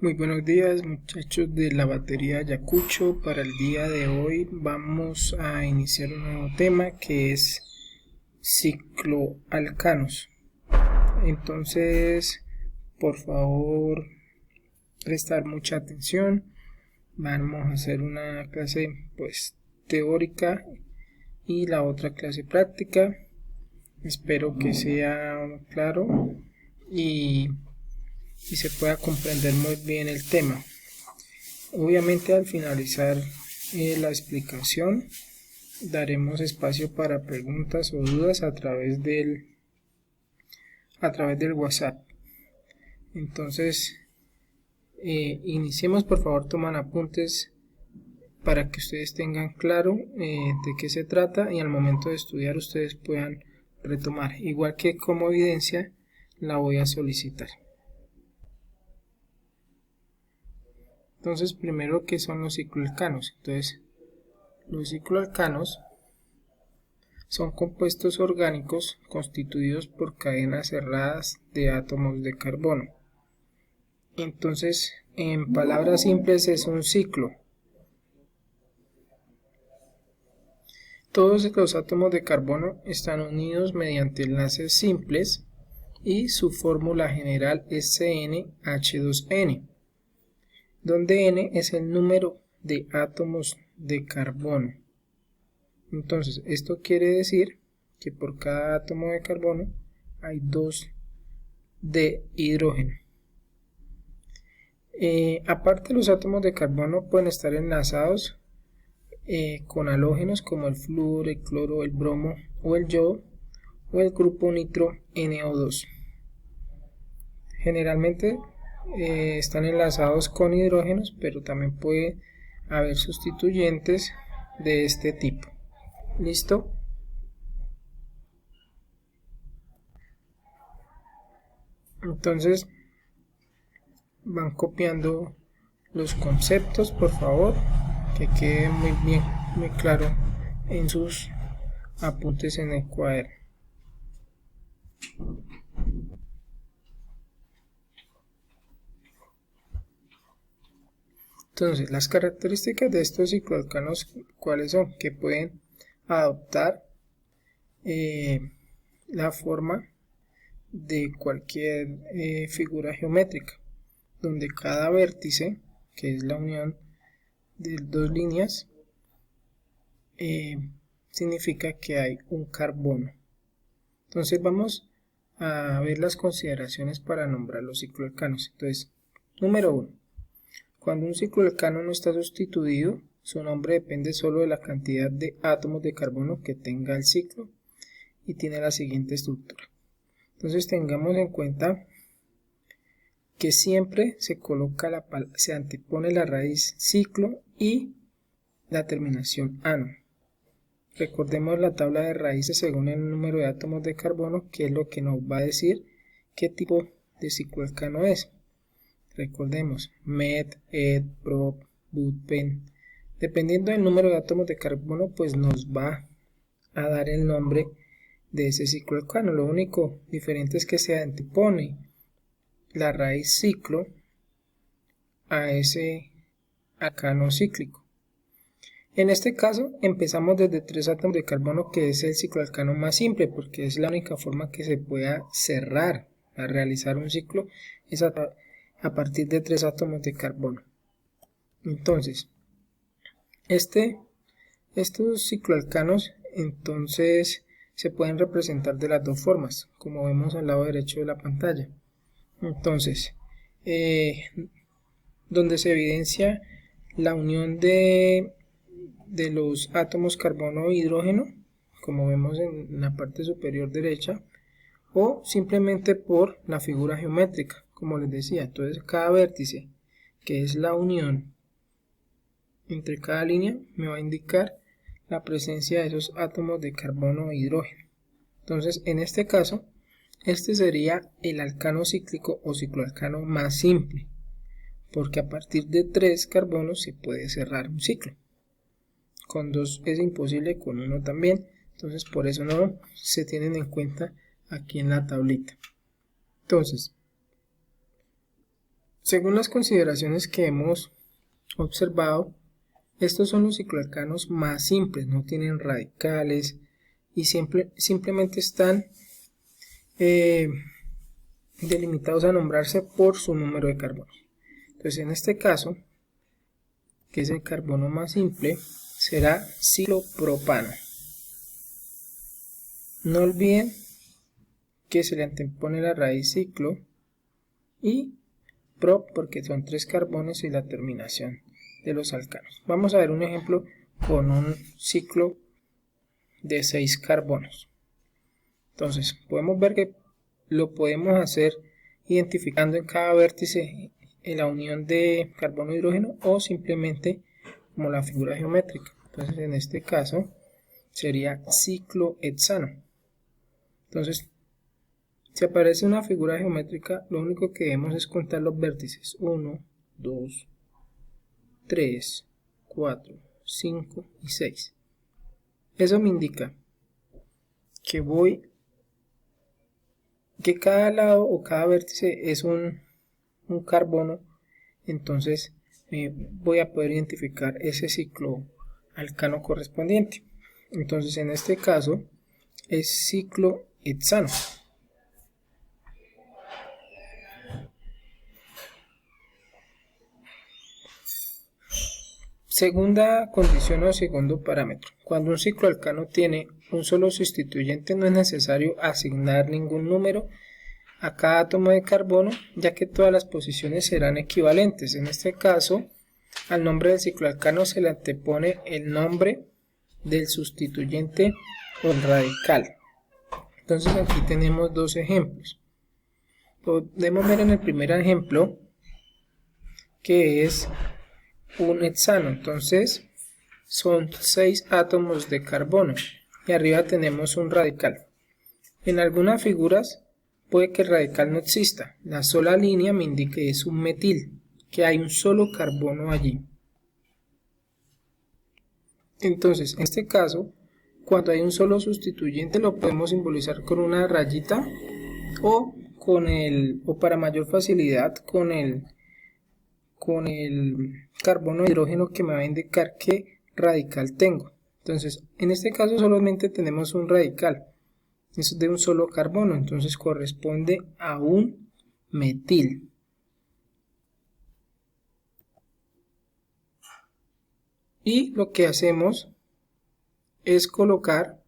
Muy buenos días muchachos de la batería Ayacucho. Para el día de hoy vamos a iniciar un nuevo tema que es cicloalcanos. Entonces, por favor, prestar mucha atención. Vamos a hacer una clase teórica y la otra clase práctica. Espero que sea claro y se pueda comprender muy bien el tema. Obviamente al finalizar la explicación daremos espacio para preguntas o dudas a través del WhatsApp. Entonces iniciemos, por favor, toman apuntes para que ustedes tengan claro de qué se trata y al momento de estudiar ustedes puedan retomar, igual que como evidencia la voy a solicitar. Entonces, primero, ¿qué son los cicloalcanos? Entonces, los cicloalcanos son compuestos orgánicos constituidos por cadenas cerradas de átomos de carbono. Entonces, en palabras simples, es un ciclo. Todos los átomos de carbono están unidos mediante enlaces simples y su fórmula general es CnH2n, donde n es el número de átomos de carbono. Entonces, esto quiere decir que por cada átomo de carbono hay 2 de hidrógeno. Aparte, los átomos de carbono pueden estar enlazados con halógenos como el flúor, el cloro, el bromo o el yodo o el grupo nitro NO2. Generalmente están enlazados con hidrógenos, pero también puede haber sustituyentes de este tipo. ¿Listo? Entonces van copiando los conceptos, por favor, que quede muy bien, muy claro en sus apuntes en el cuaderno. Entonces, las características de estos cicloalcanos, ¿cuáles son? Que pueden adoptar la forma de cualquier figura geométrica, donde cada vértice, que es la unión de dos líneas, significa que hay un carbono. Entonces vamos a ver las consideraciones para nombrar los cicloalcanos. Entonces, número 1. Cuando un cicloalcano no está sustituido, su nombre depende solo de la cantidad de átomos de carbono que tenga el ciclo y tiene la siguiente estructura. Entonces tengamos en cuenta que siempre se antepone la raíz ciclo y la terminación ano. Recordemos la tabla de raíces según el número de átomos de carbono, que es lo que nos va a decir qué tipo de cicloalcano es. Recordemos, met, ed, prop, but, pen. Dependiendo del número de átomos de carbono, pues nos va a dar el nombre de ese cicloalcano. Lo único diferente es que se antepone la raíz ciclo a ese alcano cíclico. En este caso empezamos desde 3 átomos de carbono, que es el cicloalcano más simple, porque es la única forma que se pueda cerrar a realizar un ciclo, es a partir de 3 átomos de carbono. Entonces, estos cicloalcanos entonces se pueden representar de las dos formas, como vemos al lado derecho de la pantalla. Entonces, donde se evidencia la unión de los átomos carbono e hidrógeno, como vemos en la parte superior derecha, o simplemente por la figura geométrica, como les decía. Entonces, cada vértice, que es la unión entre cada línea, me va a indicar la presencia de esos átomos de carbono e hidrógeno. Entonces, en este caso, este sería el alcano cíclico o cicloalcano más simple, porque a partir de 3 carbonos se puede cerrar un ciclo. Con 2 es imposible, con 1 también. Entonces, por eso no se tienen en cuenta aquí en la tablita. Entonces, Según las consideraciones que hemos observado, estos son los cicloalcanos más simples, no tienen radicales y simplemente están delimitados a nombrarse por su número de carbonos. Entonces, en este caso, que es el carbono más simple, será ciclopropano. No olviden que se le antepone la raíz ciclo y prop porque son 3 carbonos y la terminación de los alcanos. Vamos a ver un ejemplo con un ciclo de 6 carbonos. Entonces podemos ver que lo podemos hacer identificando en cada vértice la unión de carbono e hidrógeno o simplemente como la figura geométrica. Entonces en este caso sería ciclohexano. Entonces si aparece una figura geométrica, lo único que debemos es contar los vértices. 1, 2, 3, 4, 5 y 6. Eso me indica que cada lado o cada vértice es un carbono. Entonces voy a poder identificar ese cicloalcano correspondiente. Entonces en este caso es ciclohexano. Segunda condición o segundo parámetro. Cuando un cicloalcano tiene un solo sustituyente, no es necesario asignar ningún número a cada átomo de carbono, ya que todas las posiciones serán equivalentes. En este caso, al nombre del cicloalcano se le antepone el nombre del sustituyente o el radical. Entonces aquí tenemos dos ejemplos. Podemos ver en el primer ejemplo que es un hexano, entonces son 6 átomos de carbono y arriba tenemos un radical. En algunas figuras puede que el radical no exista, la sola línea me indica que es un metil, que hay un solo carbono allí. Entonces en este caso, cuando hay un solo sustituyente lo podemos simbolizar con una rayita o para mayor facilidad con el carbono de hidrógeno que me va a indicar qué radical tengo. Entonces en este caso solamente tenemos un radical, es de un solo carbono, entonces corresponde a un metil. Y lo que hacemos es colocar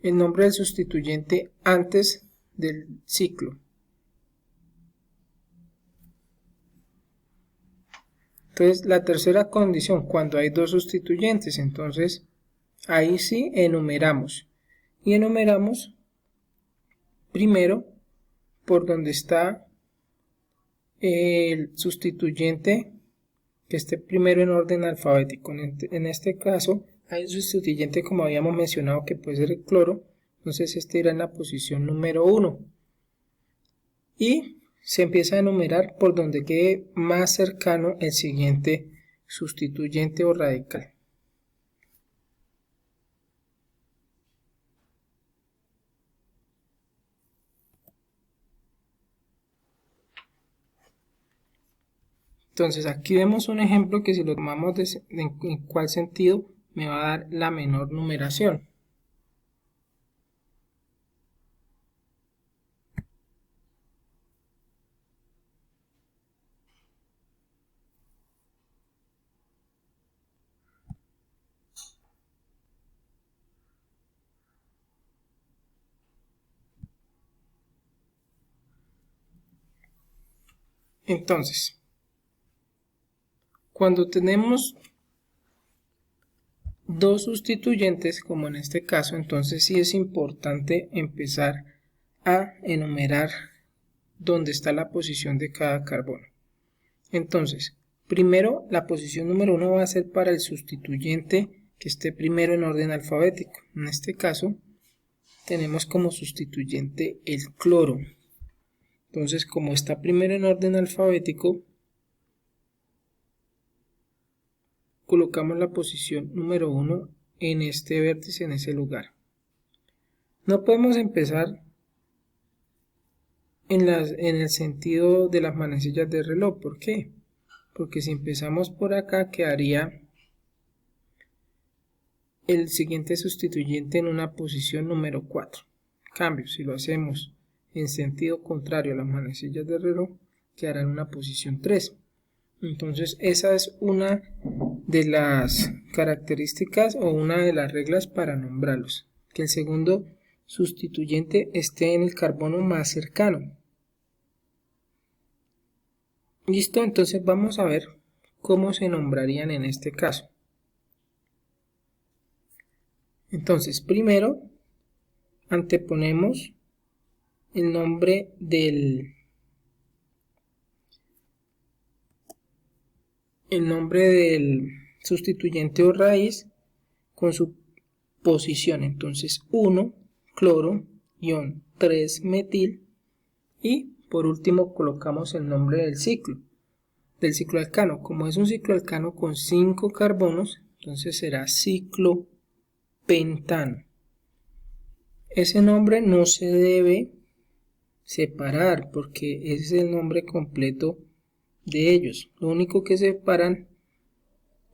el nombre del sustituyente antes del ciclo. Entonces la tercera condición, cuando hay dos sustituyentes, entonces ahí sí enumeramos. Y enumeramos primero por donde está el sustituyente que esté primero en orden alfabético. En este caso hay un sustituyente, como habíamos mencionado, que puede ser el cloro, entonces este irá en la posición número 1 y se empieza a enumerar por donde quede más cercano el siguiente sustituyente o radical. Entonces aquí vemos un ejemplo que si lo tomamos en cuál sentido me va a dar la menor numeración. Entonces, cuando tenemos dos sustituyentes, como en este caso, entonces sí es importante empezar a enumerar dónde está la posición de cada carbono. Entonces, primero la posición número 1 va a ser para el sustituyente que esté primero en orden alfabético. En este caso, tenemos como sustituyente el cloro. Entonces, como está primero en orden alfabético, colocamos la posición número 1 en este vértice, en ese lugar. No podemos empezar en el sentido de las manecillas del reloj. ¿Por qué? Porque si empezamos por acá quedaría el siguiente sustituyente en una posición número 4. En cambio, si lo hacemos en sentido contrario a las manecillas del reloj, quedará en una posición 3. Entonces esa es una de las características o una de las reglas para nombrarlos, que el segundo sustituyente esté en el carbono más cercano. Listo, entonces vamos a ver cómo se nombrarían en este caso. Entonces primero anteponemos el nombre del sustituyente o raíz con su posición. Entonces 1 cloro, ion 3 metil, y por último colocamos el nombre del ciclo alcano. Como es un ciclo alcano con 5 carbonos, entonces será ciclo pentano. Ese nombre no se debe separar porque ese es el nombre completo de ellos. Lo único que separan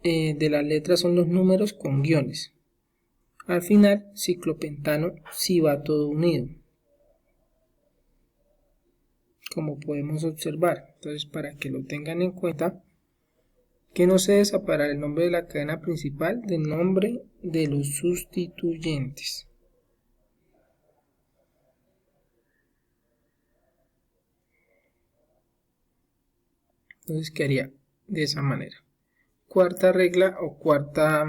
de las letras son los números con guiones. Al final, ciclopentano sí va todo unido, como podemos observar. Entonces, para que lo tengan en cuenta, que no se debe separar el nombre de la cadena principal del nombre de los sustituyentes. Entonces quedaría de esa manera. Cuarta regla o cuarta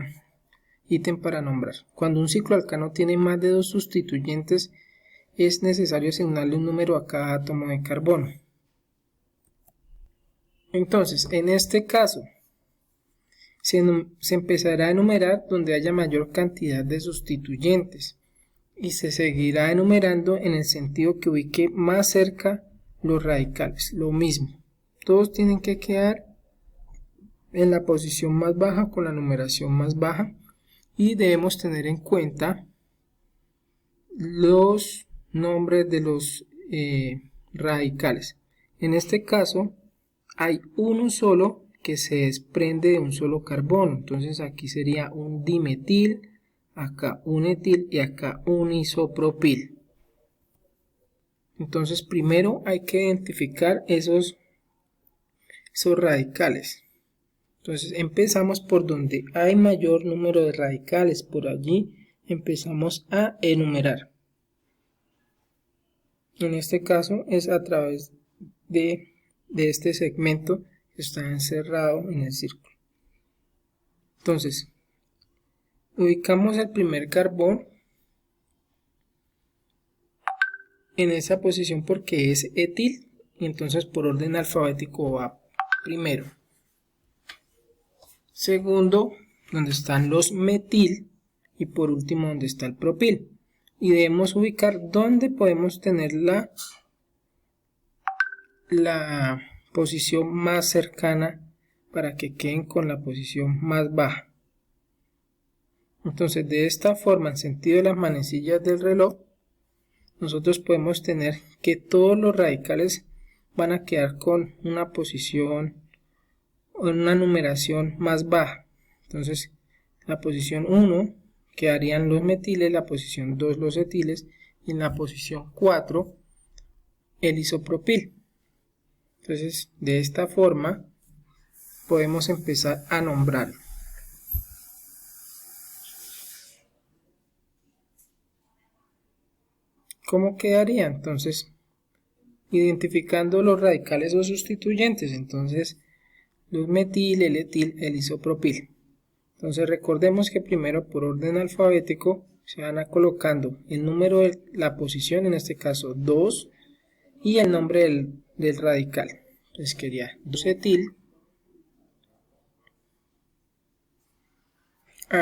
ítem para nombrar. Cuando un ciclo alcano tiene más de 2 sustituyentes, es necesario asignarle un número a cada átomo de carbono. Entonces, en este caso, se empezará a enumerar donde haya mayor cantidad de sustituyentes y se seguirá enumerando en el sentido que ubique más cerca los radicales. Lo mismo, todos tienen que quedar en la posición más baja con la numeración más baja, y debemos tener en cuenta los nombres de los radicales. En este caso hay uno solo que se desprende de un solo carbono, entonces aquí sería un dimetil, acá un etil y acá un isopropil. Entonces primero hay que identificar esos radicales. Entonces empezamos por donde hay mayor número de radicales, por allí empezamos a enumerar. En este caso es a través de este segmento que está encerrado en el círculo. Entonces ubicamos el primer carbón en esa posición porque es etil, y entonces por orden alfabético va primero. Segundo, donde están los metil, y por último donde está el propil. Y debemos ubicar dónde podemos tener la posición más cercana para que queden con la posición más baja. Entonces de esta forma, en sentido de las manecillas del reloj, nosotros podemos tener que todos los radicales van a quedar con una posición o una numeración más baja. Entonces la posición 1 quedarían los metiles, la posición 2 los etiles y en la posición 4 el isopropil. Entonces de esta forma podemos empezar a nombrar. ¿Cómo quedaría? Entonces identificando los radicales o sustituyentes, entonces los metil, el etil, el isopropil. Entonces recordemos que primero por orden alfabético se van a colocando el número de la posición, en este caso 2, y el nombre del radical. Entonces quedaría 2-etil.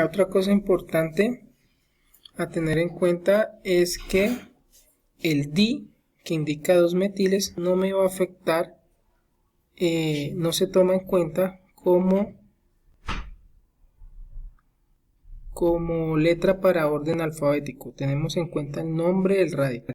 Otra cosa importante a tener en cuenta es que el di, que indica 2 metiles, no me va a afectar, no se toma en cuenta como Como letra para orden alfabético, tenemos en cuenta el nombre del radical.